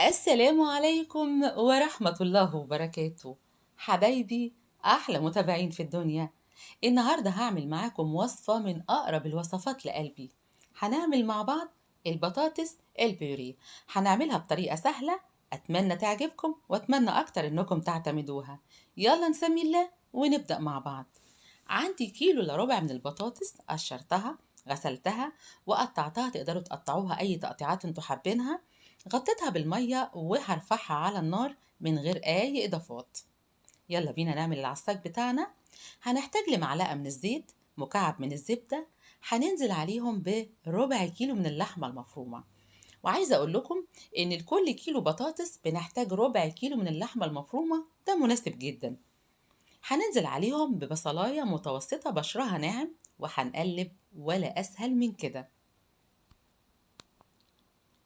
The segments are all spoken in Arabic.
السلام عليكم ورحمة الله وبركاته. حبايبي، أحلى متابعين في الدنيا. النهاردة هعمل معاكم وصفة من أقرب الوصفات لقلبي. هنعمل مع بعض البطاطس البيوريه. هنعملها بطريقة سهلة، أتمنى تعجبكم وأتمنى أكتر إنكم تعتمدوها. يلا نسمي الله ونبدأ مع بعض. عندي كيلو إلا ربع من البطاطس، قشرتها غسلتها وقطعتها، تقدروا تقطعوها أي تقطيعات انتوا حابينها. غطيتها بالمية وهرفعها على النار من غير أي إضافات. يلا بينا نعمل العصاج بتاعنا. هنحتاج لمعلقة من الزيت، مكعب من الزبدة، هننزل عليهم بربع كيلو من اللحمة المفرومة. وعايزة أقول لكم إن لكل كيلو بطاطس بنحتاج ربع كيلو من اللحمة المفرومة، ده مناسب جدا. هننزل عليهم ببصلاية متوسطة بشرها ناعم، وهنقلب ولا أسهل من كده.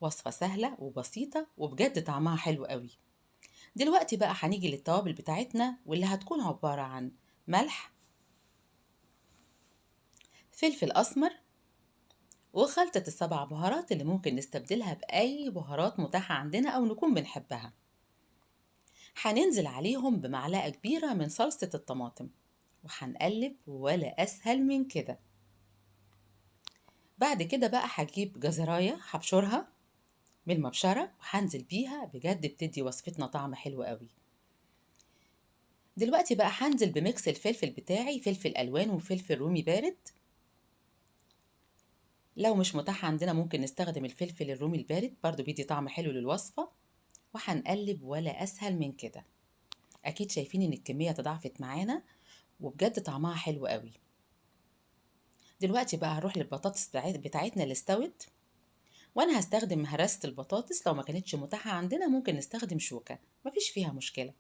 وصفة سهلة وبسيطة وبجد طعمها حلو قوي. دلوقتي بقى هنيجي للتوابل بتاعتنا، واللي هتكون عبارة عن ملح، فلفل أسمر، وخلطة السبع بهارات اللي ممكن نستبدلها بأي بهارات متاحة عندنا أو نكون بنحبها. هننزل عليهم بمعلقة كبيرة من صلصة الطماطم، وهنقلب ولا أسهل من كده. بعد كده بقى هجيب جزراية هبشرها بالمبشرة وهنزل بيها، بجد بتدي وصفتنا طعم حلو قوي. دلوقتي بقى هنزل بميكس الفلفل بتاعي، فلفل ألوان وفلفل رومي بارد. لو مش متاح عندنا ممكن نستخدم الفلفل الرومي البارد، برضو بيدي طعم حلو للوصفة. وهنقلب ولا أسهل من كده. أكيد شايفين إن الكمية تضاعفت معانا وبجد طعمها حلو قوي. دلوقتي بقى هروح للبطاطس بتاعتنا اللي استوت، وأنا هستخدم مهرسة البطاطس. لو ما كانتش متاحة عندنا ممكن نستخدم شوكة، مفيش فيها مشكلة.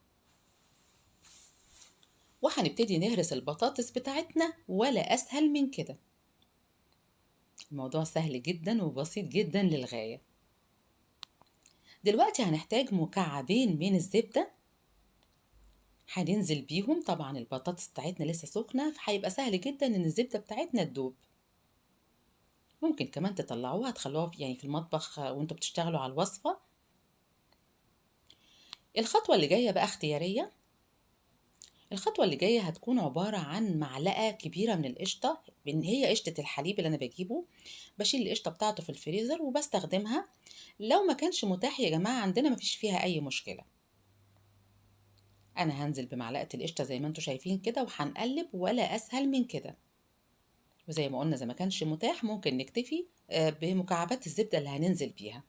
وهنبتدي نهرس البطاطس بتاعتنا ولا أسهل من كده. الموضوع سهل جدا وبسيط جدا للغاية. دلوقتي هنحتاج مكعبين من الزبدة، هننزل بيهم. طبعا البطاطس بتاعتنا لسه سخنة، فهيبقى سهل جدا ان الزبدة بتاعتنا تدوب. ممكن كمان تطلعوها تخلوها في المطبخ وانتوا بتشتغلوا على الوصفة. الخطوة اللي جاية بقى اختيارية. الخطوة اللي جاية هتكون عبارة عن معلقة كبيرة من القشطة، هي قشطة الحليب اللي أنا بجيبه. بشيل القشطة بتاعته في الفريزر وبستخدمها. لو ما كانش متاح يا جماعة عندنا مفيش فيها أي مشكلة. أنا هنزل بمعلقة القشطة زي ما انتوا شايفين كده، وهنقلب ولا أسهل من كده. وزي ما قلنا، زي ما كانش متاح ممكن نكتفي بمكعبات الزبدة اللي هننزل بيها.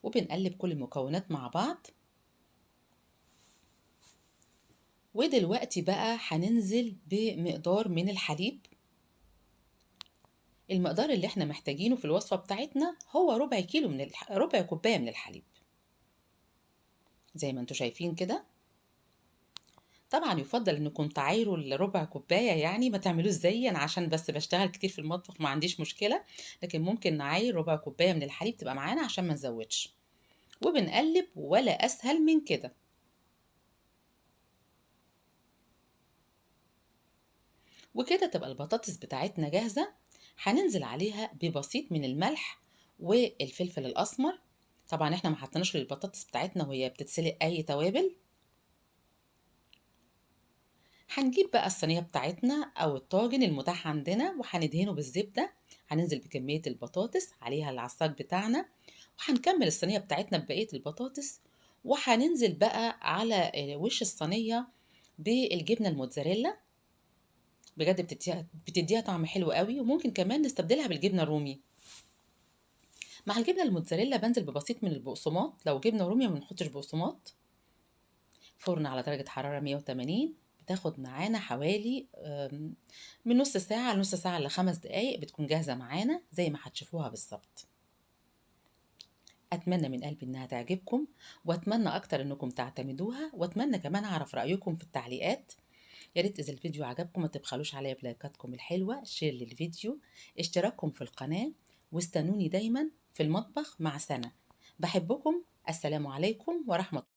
وبنقلب كل المكونات مع بعض. ودلوقتي بقى هننزل بمقدار من الحليب. المقدار اللي احنا محتاجينه في الوصفة بتاعتنا هو ربع كيلو ربع كوباية من الحليب، زي ما انتوا شايفين كده. طبعا يفضل انكم تعايروا الربع كوباية، يعني ما تعملوش زيي انا عشان بس بشتغل كتير في المطبخ ما عنديش مشكلة. لكن ممكن نعاير ربع كوباية من الحليب تبقى معانا عشان ما نزودش. وبنقلب ولا اسهل من كده. وكده تبقى البطاطس بتاعتنا جاهزة. هننزل عليها ببسيط من الملح والفلفل الأسمر. طبعا احنا ما حطيناش للبطاطس بتاعتنا وهي بتتسلق أي توابل. هنجيب بقى الصينية بتاعتنا أو الطاجن المتاح عندنا وهندهنه بالزبدة. هننزل بكمية البطاطس عليها العصاج بتاعنا، وهنكمل الصينية بتاعتنا ببقية البطاطس. وهننزل بقى على وش الصينية بالجبنة الموتزاريلا. بجد بتديها طعم حلو قوي، وممكن كمان نستبدلها بالجبنه الرومي. مع الجبنه الموتزاريلا بنزل ببسيط من البقسماط، لو جبنه رومي ما بنحطش بقسماط. فرن على درجه حراره 180. بتاخد معانا حوالي من نص ساعه لنص ساعه لخمس دقايق، بتكون جاهزه معانا زي ما هتشوفوها بالظبط. اتمنى من قلبي انها تعجبكم، واتمنى اكتر انكم تعتمدوها، واتمنى كمان اعرف رايكم في التعليقات. يا ريت إذا الفيديو عجبكم ما تبخلوش عليا بلايكاتكم الحلوة، شير للفيديو، اشتراككم في القناة. واستنوني دايما في المطبخ مع سنة. بحبكم. السلام عليكم ورحمة الله.